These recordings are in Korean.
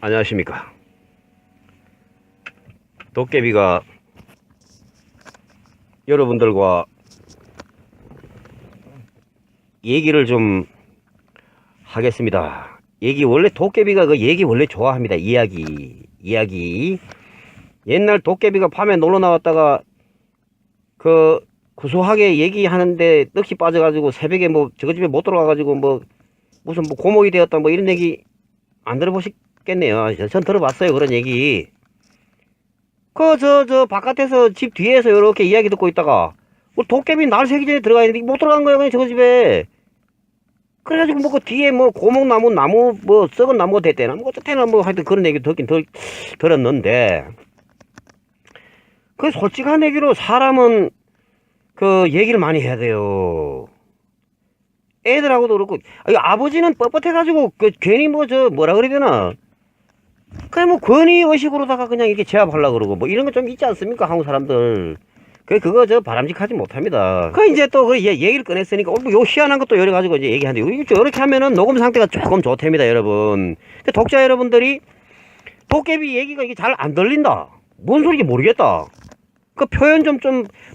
안녕하십니까. 도깨비가 여러분들과 얘기를 좀 하겠습니다. 원래 도깨비가 그 얘기 원래 좋아합니다. 이야기. 옛날 도깨비가 밤에 놀러 나왔다가 그 구수하게 얘기하는데 넋이 빠져가지고 새벽에 뭐 저거 집에 못 들어가가지고 뭐 무슨 뭐 고목이 되었다 뭐 이런 얘기 안 들어보셨겠네요. 전 들어봤어요. 그런 얘기. 저 바깥에서 집 뒤에서 이렇게 이야기 듣고 있다가 뭐 도깨비 날 새기 전에 들어가 있는데 못 들어간 거예요. 그냥 저거 집에. 그래가지고 뭐 그 뒤에 뭐 고목나무 뭐 썩은 나무가 됐대나 뭐 어쨌든 뭐 하여튼 그런 얘기 듣긴 들었는데, 그 솔직한 얘기로 사람은 그 얘기를 많이 해야 돼요. 애들하고도 그렇고. 아버지는 뻣뻣해가지고 그 괜히 뭐 저 뭐라 그래야 되나, 그냥 뭐 권위의식으로다가 그냥 이렇게 제압하려고 그러고 뭐 이런 거 좀 있지 않습니까? 한국 사람들. 그거 저 바람직하지 못합니다. 이제 또 그 얘기를 꺼냈으니까 뭐 요 희한한 것도 여러 가지고 이제 얘기하는데, 이렇게 하면은 녹음 상태가 조금 좋답니다, 여러분. 독자 여러분들이 도깨비 얘기가 이게 잘 안 들린다, 뭔 소리인지 모르겠다, 그 표현 좀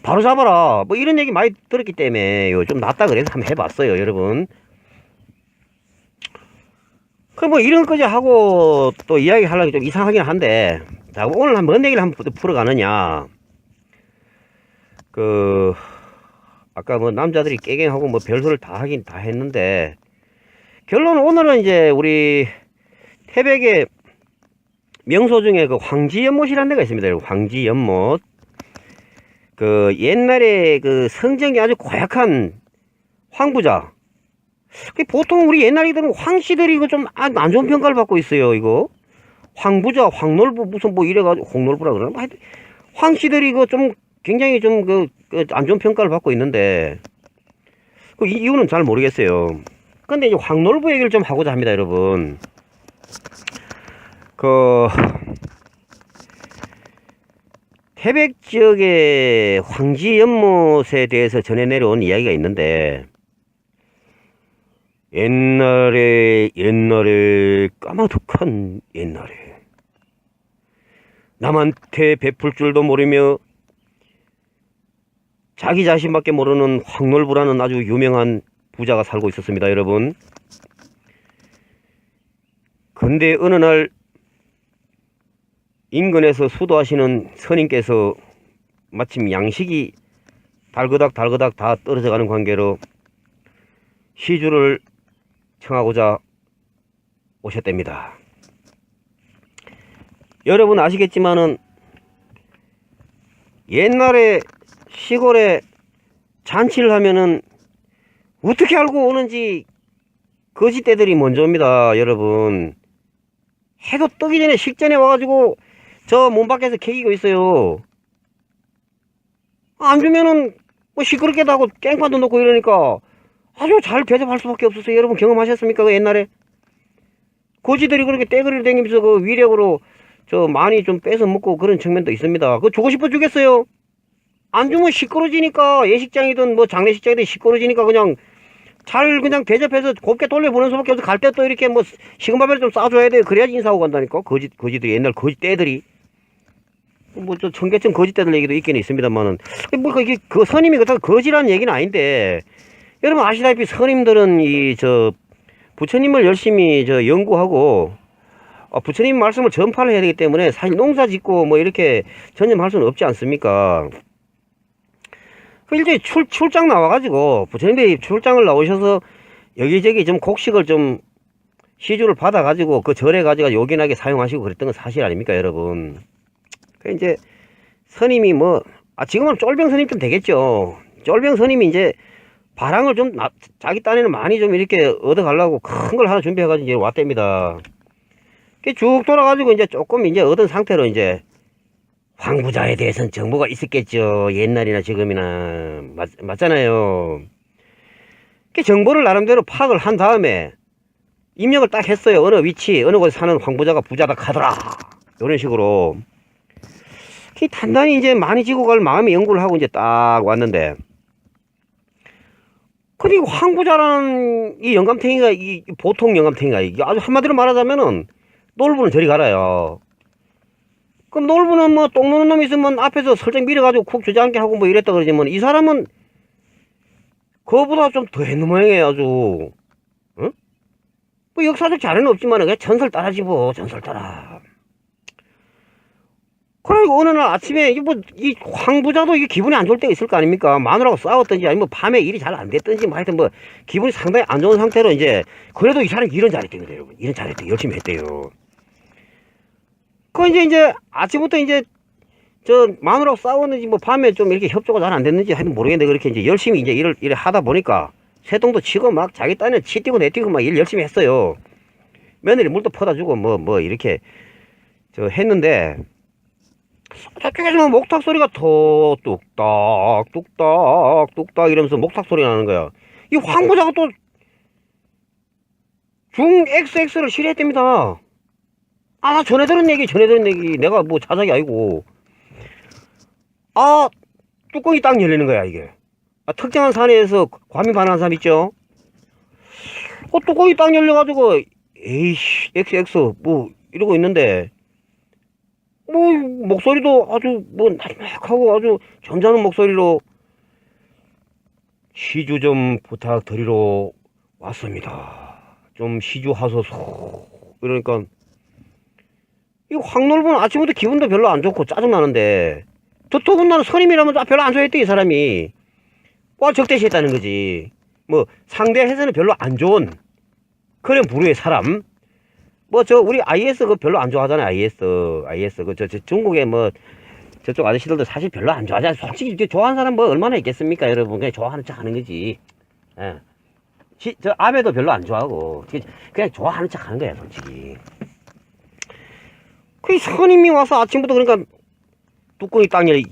바로 잡아라, 뭐 이런 얘기 많이 들었기 때문에 좀 낫다 그래서 한번 해봤어요, 여러분. 뭐 이런 거지 하고 또 이야기 하려고 좀 이상하긴 한데, 자, 오늘 뭔 얘기를 한번 풀어가느냐. 아까 뭐 남자들이 깨갱하고 뭐 별소리를 다 하긴 다 했는데, 결론은 오늘은 이제 우리 태백의 명소 중에 그 황지연못이라는 데가 있습니다. 황지연못. 그 옛날에 그 성정이 아주 고약한 황부자. 보통 우리 옛날이들은 황씨들이 이거 좀 안 좋은 평가를 받고 있어요. 이거 황부자, 황놀부 무슨 뭐 이래가지고 홍놀부라 그러나, 뭐 황씨들이 이거 좀 굉장히 좀 안 좋은 평가를 받고 있는데, 그 이유는 잘 모르겠어요. 근데 이제 황놀부 얘기를 좀 하고자 합니다, 여러분. 태백 지역의 황지연못에 대해서 전해 내려온 이야기가 있는데, 옛날에 까마득한 옛날에 남한테 베풀 줄도 모르며 자기 자신밖에 모르는 황놀부라는 아주 유명한 부자가 살고 있었습니다, 여러분. 근데 어느 날 인근에서 수도하시는 스님께서 마침 양식이 달그닥 다 떨어져 가는 관계로 시주를 청하고자 오셨답니다. 여러분 아시겠지만은 옛날에 시골에 잔치를 하면은 어떻게 알고 오는지 거지떼들이 먼저 옵니다, 여러분. 해도 뜨기 전에 식전에 와가지고 저 문 밖에서 캐기고 있어요. 안 주면은 뭐 시끄럽게도 하고 깽판도 놓고 이러니까 아주 잘 대접할 수밖에 없었어요. 여러분 경험하셨습니까? 그 옛날에 거지들이 그렇게 떼거리를 다니면서 그 위력으로 저 많이 좀 뺏어 먹고 그런 측면도 있습니다. 그거 주고 싶어 주겠어요? 안 주면 시끄러지니까, 예식장이든 뭐 장례식장이든 시끄러지니까 그냥 그냥 대접해서 곱게 돌려보는 수밖에 없어. 갈 때 또 이렇게 뭐 시금밥을 좀 싸줘야 돼요. 그래야지 인사하고 간다니까. 거지들이, 옛날 거지떼들이. 뭐 저 청계천 거지떼들 얘기도 있긴 있습니다만은, 뭐 이게 그 스님이 그렇다고 거지라는 얘기는 아닌데, 여러분 아시다시피 스님들은 부처님을 열심히 연구하고 부처님 말씀을 전파를 해야 되기 때문에 사실 농사 짓고 뭐 이렇게 전념할 수는 없지 않습니까? 이제 출장 나와가지고 부처님들이 출장을 나오셔서 여기저기 좀 곡식을 좀 시주를 받아가지고 그 절에 가지고 요긴하게 사용하시고 그랬던 건 사실 아닙니까, 여러분? 이제 스님이 지금은 쫄병 스님 좀 되겠죠. 쫄병 스님이 이제 바랑을 좀 자기 딴에는 많이 좀 이렇게 얻어가려고 큰 걸 하나 준비해가지고 이제 왔답니다. 쭉 돌아가지고 이제 조금 이제 얻은 상태로 이제 황부자에 대해서는 정보가 있었겠죠. 옛날이나 지금이나. 맞잖아요. 정보를 나름대로 파악을 한 다음에 입력을 딱 했어요. 어느 위치, 어느 곳에 사는 황부자가 부자다 카더라, 이런 식으로. 단단히 이제 많이 지고 갈 마음의 연구를 하고 이제 딱 왔는데, 그리고 황부자라는 이 영감탱이가, 이 보통 영감탱이가, 이게 아주 한마디로 말하자면은 놀부는 저리 가라요. 그럼 놀부는 뭐 똥 누는 놈 있으면 앞에서 설정 밀어가지고 쿡 주저앉게 하고 뭐 이랬다 그러지만 이 사람은 그거보다 좀 더 했는 모양이에요 아주. 응? 뭐 역사적 자료는 없지만 그냥 전설 따라지 뭐 전설 따라. 그리고 어느 날 아침에 이 황부자도 이게 기분이 안 좋을 때가 있을 거 아닙니까? 마누라하고 싸웠든지 아니면 밤에 일이 잘 안 됐든지 뭐 하여튼 뭐 기분이 상당히 안 좋은 상태로 이제 그래도 이 사람이 일은 잘했대요 여러분. 일은 잘했대 열심히 했대요. 그 이제 아침부터 이제 저 마누라하고 싸웠는지 뭐 밤에 좀 이렇게 협조가 잘 안 됐는지 하여튼 모르겠는데 그렇게 이제 열심히 이제 일을 하다 보니까 새똥도 치고 막 자기 딴에 치 뛰고 내 뛰고 막 일 열심히 했어요. 며느리 물도 퍼다 주고 뭐 이렇게 저 했는데 저쪽에서 목탁 소리가 더 뚝딱 뚝딱 뚝딱 이러면서 목탁 소리 나는 거야. 이 황부자가 또 중 XX를 실했답니다. 아 전에 들은 얘기 내가 뭐 자작이 아니고 아 뚜껑이 딱 열리는 거야 이게. 아, 특정한 사내에서 과민 반응한 사람 있죠. 뚜껑이 딱 열려가지고 에이씨 XX 뭐 이러고 있는데 뭐 목소리도 아주 뭐 나직하고 아주 점잖은 목소리로 시주 좀 부탁드리러 왔습니다. 좀 시주하소서. 이러니까 이 황놀부는 아침부터 기분도 별로 안 좋고 짜증나는데 더더군다나 선임이라면 별로 안 좋아했대 이 사람이. 꽉 적대시했다는 거지. 뭐 상대해서는 별로 안 좋은 그런 부류의 사람. 뭐 우리 IS 그 별로 안 좋아하잖아요. IS 그 중국에 뭐 저쪽 아저씨들도 사실 별로 안 좋아하잖아요. 솔직히 좋아하는 사람 뭐 얼마나 있겠습니까 여러분. 그냥 좋아하는 척 하는 거지. 예. 저 아베도 별로 안 좋아하고 그냥 좋아하는 척 하는 거야 솔직히. 그 선임이 와서 아침부터 그러니까 뚜껑이 딱 열리.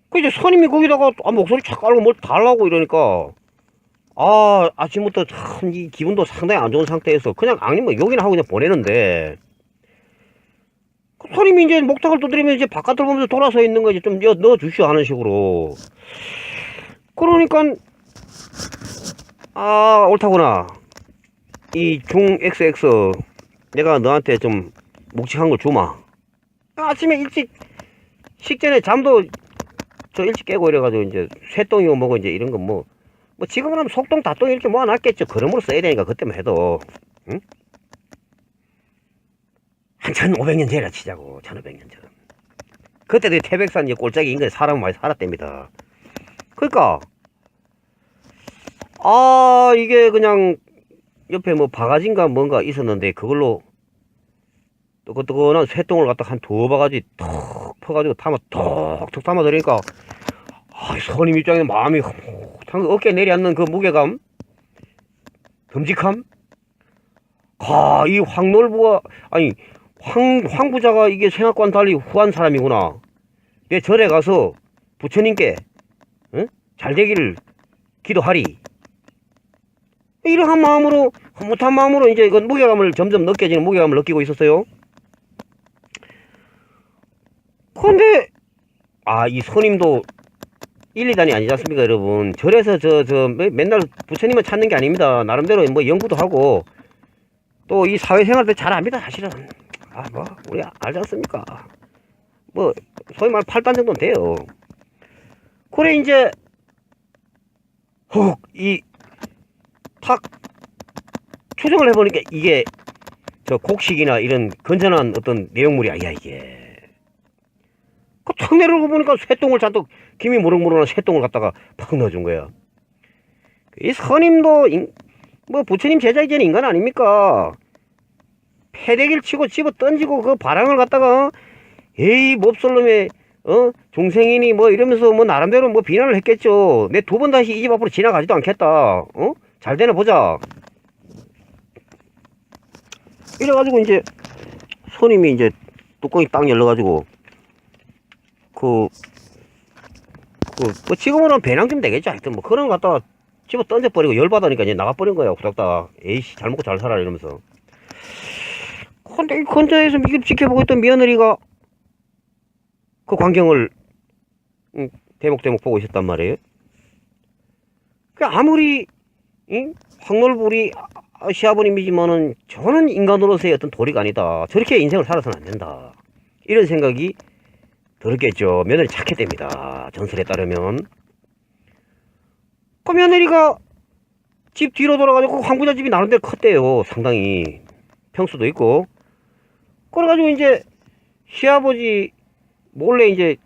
그 이제 선임이 거기다가 목소리 착 깔고 뭘 달라고 이러니까 아침부터 참 이 기분도 상당히 안 좋은 상태에서 그냥 아니면 욕이나 하고 그냥 보내는데 그 선임이 이제 목탁을 두드리면 이제 바깥을 보면서 돌아서 있는 거지. 좀 넣어 주시오 하는 식으로. 그러니까 옳다구나. 이 중 XX 내가 너한테 좀 묵직한 걸 주마. 아침에 일찍 식전에 잠도 일찍 깨고 이래가지고 이제 쇠똥이고 뭐고 이제 이런 거 뭐 지금은 하면 속똥 다똥 이렇게 모아놨겠죠. 그러므로 써야 되니까 그때만 해도. 응? 한 1500년 전이라 치자고. 1500년 전. 그때도 태백산 꼴짝이 인근에 사람 많이 살았답니다. 그러니까 이게 그냥 옆에 뭐 바가지인가 뭔가 있었는데 그걸로 뜨거뜨거한 쇠똥을 갖다 한 2바가지 턱 퍼가지고 톡톡 담아들으니까 선임 입장에 마음이 어깨에 내려앉는 그 무게감, 듬직함. 이 황놀부가 아니 황부자가 이게 생각과는 달리 후한 사람이구나. 내 절에 가서 부처님께 잘 되기를 기도하리. 이러한 마음으로 흐뭇한 마음으로 이제 그 무게감을 점점 느껴지는 무게감을 느끼고 있었어요. 그런데 이 선임도 1, 2단이 아니지 않습니까 여러분. 절에서 맨날 부처님을 찾는 게 아닙니다. 나름대로 뭐 연구도 하고 또 이 사회생활도 잘 압니다 사실은. 우리 알지 않습니까. 뭐 소위 말 8단 정도는 돼요. 그래 이제 탁 추정을 해보니까 이게 곡식이나 이런 건전한 어떤 내용물이 아니야 이게. 탁 내려고 보니까 쇠똥을 잔뜩 김이 무럭무럭한 쇠똥을 갖다가 팍 넣어준 거야. 이 선임도 뭐 부처님 제자이전 인간 아닙니까? 패대기를 치고 집어 던지고 그 바람을 갖다가 에이 몹쓸놈의 중생이니 뭐 이러면서 뭐 나름대로 뭐 비난을 했겠죠. 내 2번 다시 이 집 앞으로 지나가지도 않겠다. 잘 되나 보자. 이래가지고 이제 선임이 이제 뚜껑이 딱 열려가지고 뭐 지금으로는 배낭 좀 되겠죠. 하여튼 뭐 그런 거 갖다가 집어 던져버리고 열받으니까 이제 나가버린 거야. 후닥닥. 에이씨 잘 먹고 잘 살아 이러면서. 근데 이 근처에서 이걸 지켜보고 있던 며느리가 그 광경을 대목대목 보고 있었단 말이에요. 아무리 황놀불이 시아버님이지만은 저는 인간으로서의 어떤 도리가 아니다. 저렇게 인생을 살아서는 안 된다. 이런 생각이 들었겠죠. 며느리 착했답니다. 전설에 따르면. 그 며느리가 집 뒤로 돌아가지고 황부자 집이 나름대로 컸대요. 상당히 평수도 있고. 그래가지고 이제 시아버지 몰래 이제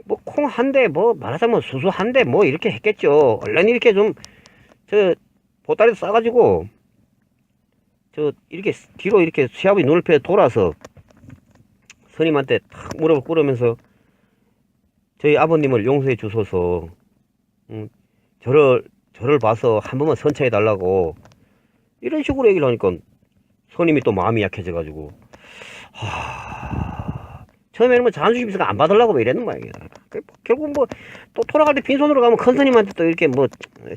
뭐 콩 한 대, 뭐 말하자면 수수 한 대 뭐 이렇게 했겠죠. 얼른 이렇게 좀 저 보따리도 싸가지고 저 이렇게 뒤로 이렇게 시아버지 눈을 펴 돌아서 스님한테 탁 무릎을 꿇으면서 저희 아버님을 용서해 주소서. 저를 봐서 한 번만 선처해 달라고 이런 식으로 얘기를 하니까 스님이 또 마음이 약해져가지고 처음에는 뭐 자존심 있어서 안 받으려고 뭐 이랬는 모양이야. 결국 뭐 또 돌아갈 때 빈손으로 가면 큰 스님한테 또 이렇게 뭐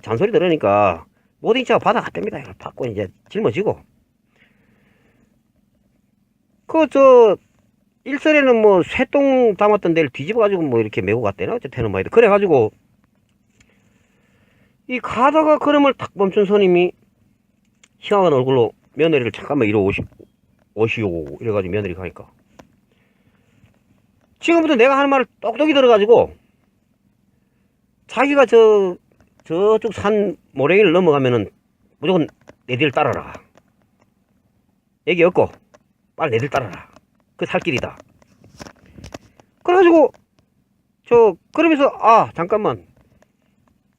잔소리 들으니까 모든 이차가 받아갔답니다. 이걸 받고 이제 짊어지고 일설에는 뭐 쇠똥 담았던 데를 뒤집어가지고 뭐 이렇게 메고 갔대나 어쨌든 뭐 그래가지고 이 가다가 걸음을 탁 멈춘 스님이 희망한 얼굴로 며느리를 잠깐만 이리 오시오 이래가지고 며느리 가니까 지금부터 내가 하는 말을 똑똑히 들어가지고 자기가 저쪽 산 모래기를 넘어가면은 무조건 내 뒤를 따라라. 얘기 없고 빨리 내 뒤를 따라라. 그 살길이다. 그래가지고 그러면서 잠깐만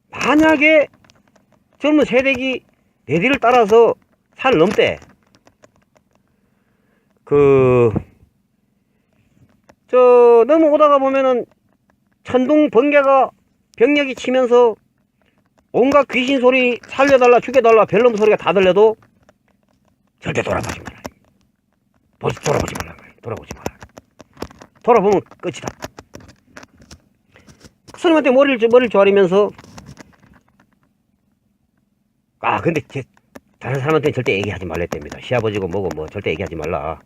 만약에 젊은 세대기 내 뒤를 따라서 산을 넘대 넘어오다가 보면은 천둥 번개가 병력이 치면서 온갖 귀신 소리 살려달라 죽여달라 별놈 소리가 다 들려도 절대 돌아보지 마라. 돌아보지 마라. 돌아보면 끝이다. 스님한테 머리를 조아리면서 근데 다른 사람한테는 절대 얘기하지 말랬답니다. 시아버지고 뭐고 뭐 절대 얘기하지 말라.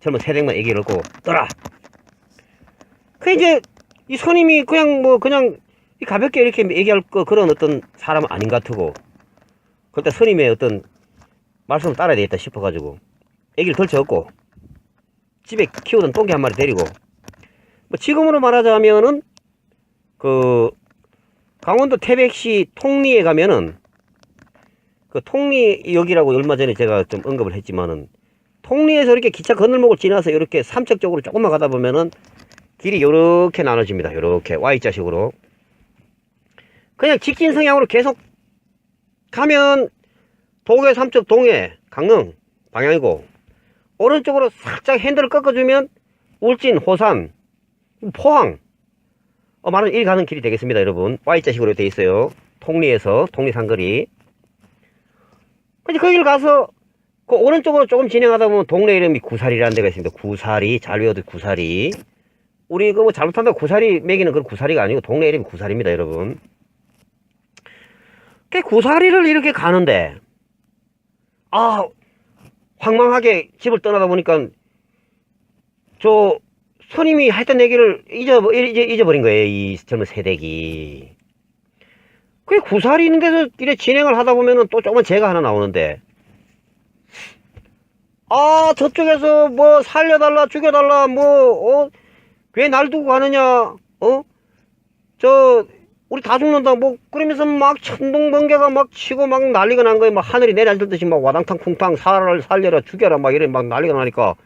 젊은 세댁만 얘기를 하고 떠라. 이제 이 스님이 그냥 가볍게 이렇게 얘기할 그런 어떤 사람은 아닌 것 같고 그때 스님의 어떤 말씀을 따라야 되겠다 싶어가지고 얘기를 덜쳐갖고 집에 키우던 똥개 한 마리 데리고 뭐 지금으로 말하자면은 강원도 태백시 통리에 가면은 통리역이라고 얼마 전에 제가 좀 언급을 했지만은 통리에서 이렇게 기차 건널목을 지나서 이렇게 삼척 쪽으로 조금만 가다 보면은 길이 요렇게 나눠집니다. 요렇게 Y자식으로 그냥 직진 성향으로 계속 가면 도계 삼척 동해 강릉 방향이고 오른쪽으로 살짝 핸들을 꺾어주면 울진 호산 포항 말은 일 가는 길이 되겠습니다. 여러분 Y자식으로 되어 있어요. 통리에서 통리산거리 이제 거기를 가서 그 오른쪽으로 조금 진행하다 보면 동네 이름이 구사리라는 데가 있습니다. 구사리 잘 외워도 구사리 우리 뭐 잘못한다고 구사리 매기는 그런 구사리가 아니고 동네 이름이 구사리입니다. 여러분 그 구사리를 이렇게 가는데 황망하게 집을 떠나다 보니까 스님이 했던 얘기를 잊어버린 거예요. 이 젊은 세대기 그 구사리 있는 데서 이래 진행을 하다 보면은 또 조금만 죄가 하나 나오는데 저쪽에서 뭐 살려달라 죽여달라 왜 날 두고 가느냐 우리 다 죽는다 뭐 그러면서 막 천둥 번개가 막 치고 막 난리가 난 거예요. 막 하늘이 내려앉듯이 막 와당탕 쿵탕 사람을 살려라 죽여라 막 이래 막 난리가 나니까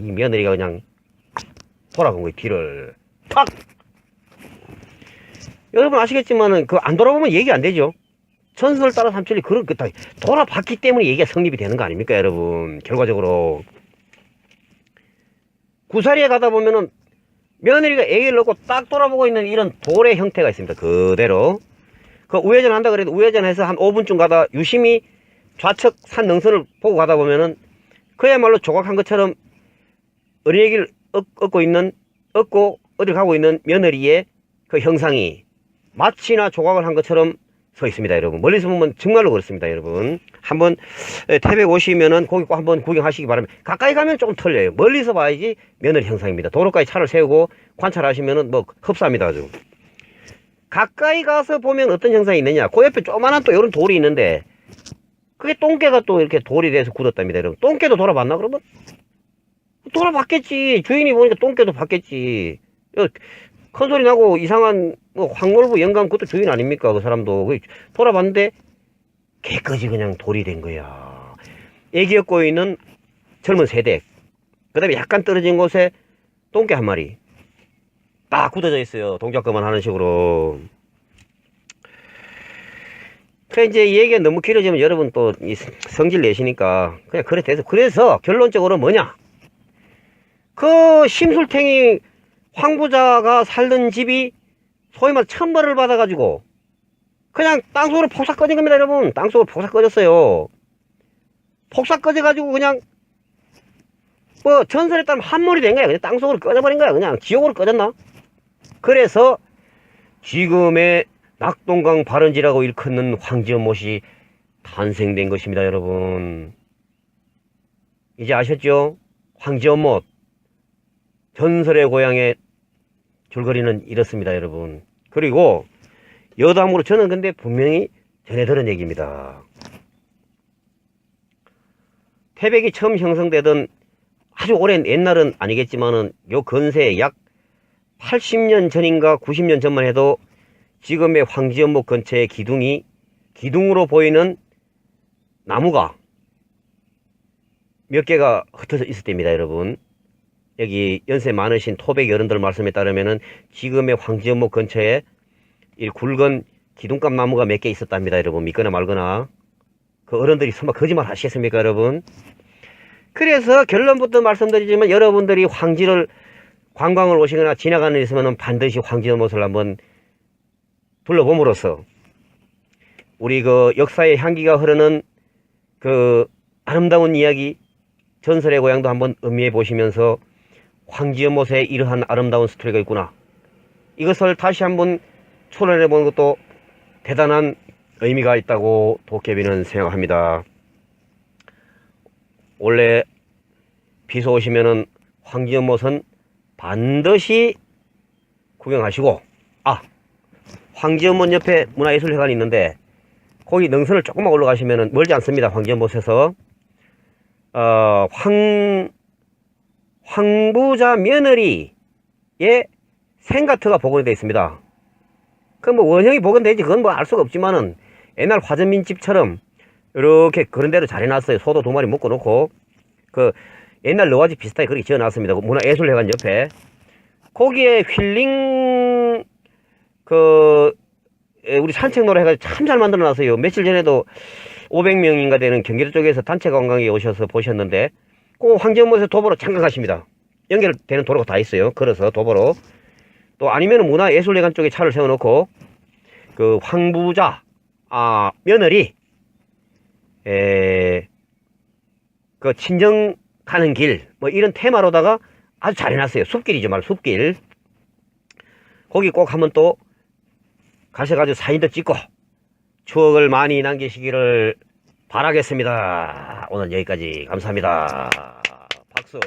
이 며느리가 그냥 돌아본 거예요. 뒤를 탁 여러분 아시겠지만은 안 돌아보면 얘기 안 되죠. 전설 따라 삼천리 그런 돌아봤기 때문에 얘기가 성립이 되는 거 아닙니까 여러분. 결과적으로 구사리에 가다 보면은 며느리가 애기를 넣고 딱 돌아보고 있는 이런 돌의 형태가 있습니다. 그대로 우회전 한다 그래도 우회전해서 한 5분쯤 가다 유심히 좌측 산 능선을 보고 가다 보면은 그야말로 조각한 것처럼 어린애기를 얻고 어딜 가고 있는 며느리의 그 형상이 마치나 조각을 한 것처럼 서 있습니다. 여러분 멀리서 보면 정말로 그렇습니다. 여러분 한번 태백 오시면은 거기 꼭 한번 구경하시기 바랍니다. 가까이 가면 조금 틀려요. 멀리서 봐야지 며느리 형상입니다. 도로까지 차를 세우고 관찰하시면은 뭐 흡사합니다. 아주 가까이 가서 보면 어떤 형상이 있느냐 그 옆에 조그만한 또 이런 돌이 있는데 그게 똥개가 또 이렇게 돌이 돼서 굳었답니다, 여러분. 똥개도 돌아봤나, 그러면? 돌아봤겠지. 주인이 보니까 똥개도 봤겠지. 큰 소리 나고 이상한, 뭐, 황골부 영감 그것도 주인 아닙니까, 그 사람도. 돌아봤는데, 개꺼지 그냥 돌이 된 거야. 애기 얻고 있는 젊은 세대. 그 다음에 약간 떨어진 곳에 똥개 한 마리. 딱 굳어져 있어요. 동작 그만하는 식으로. 그래, 이제 이 얘기가 너무 길어지면 여러분 또 성질 내시니까 그냥 그래 돼서. 그래서 결론적으로 뭐냐? 그 심술탱이 황부자가 살던 집이 소위 말해 천벌을 받아가지고 그냥 땅속으로 폭삭 꺼진 겁니다, 여러분. 땅속으로 폭삭 꺼졌어요. 폭삭 꺼져가지고 그냥 뭐 전설에 따르면 한몰이 된 거야. 그냥 땅속으로 꺼져버린 거야. 그냥 지옥으로 꺼졌나? 그래서 지금의 낙동강 발원지라고 일컫는 황지연못이 탄생된 것입니다, 여러분. 이제 아셨죠? 황지연못. 전설의 고향의 줄거리는 이렇습니다, 여러분. 그리고 여담으로 저는 근데 분명히 전해 들은 얘기입니다. 태백이 처음 형성되던 아주 오랜 옛날은 아니겠지만은 요 근세에 약 80년 전인가 90년 전만 해도 지금의 황지연목 근처의 기둥으로 보이는 나무가 몇 개가 흩어져 있었답니다, 여러분. 여기 연세 많으신 토백 어른들 말씀에 따르면은 지금의 황지연목 근처에 이 굵은 기둥감 나무가 몇 개 있었답니다, 여러분. 믿거나 말거나. 그 어른들이 설마 거짓말 하시겠습니까, 여러분? 그래서 결론부터 말씀드리지만 여러분들이 황지를 관광을 오시거나 지나가는 데 있으면 반드시 황지연못을 한번 둘러봄으로써 우리 그 역사의 향기가 흐르는 그 아름다운 이야기, 전설의 고향도 한번 음미해 보시면서 황지연못에 이러한 아름다운 스토리가 있구나, 이것을 다시 한번 초론해 보는 것도 대단한 의미가 있다고 도깨비는 생각합니다. 원래 비서 오시면은 황지연못은 반드시 구경하시고, 황지연못 옆에 문화예술회관이 있는데 거기 능선을 조금만 올라가시면은 멀지 않습니다. 황지연못에서 황부자 며느리의 생가터가 복원이 되어 있습니다. 그 뭐 원형이 복원되지 그건 뭐 알 수가 없지만은 옛날 화전민집처럼 이렇게 그런 대로 잘 해놨어요. 소도 2마리 묶어 놓고 그 옛날 너와집 비슷하게 그렇게 지어놨습니다. 문화예술회관 옆에. 거기에 힐링 우리 산책 노래 해가지고 참 잘 만들어 놨어요. 며칠 전에도 500명인가 되는 경기도 쪽에서 단체 관광에 오셔서 보셨는데 그 황지연못에서 도보로 잠깐 가십니다. 연결되는 도로가 다 있어요. 걸어서 도보로. 또 아니면 문화예술회관 쪽에 차를 세워놓고 그 황부자 며느리 그 친정 가는 길 뭐 이런 테마로다가 아주 잘 해놨어요. 숲길이죠, 말 숲길. 거기 꼭 한번 또 가셔가지고 사진도 찍고 추억을 많이 남기시기를 바라겠습니다. 오늘 여기까지 감사합니다. 박수.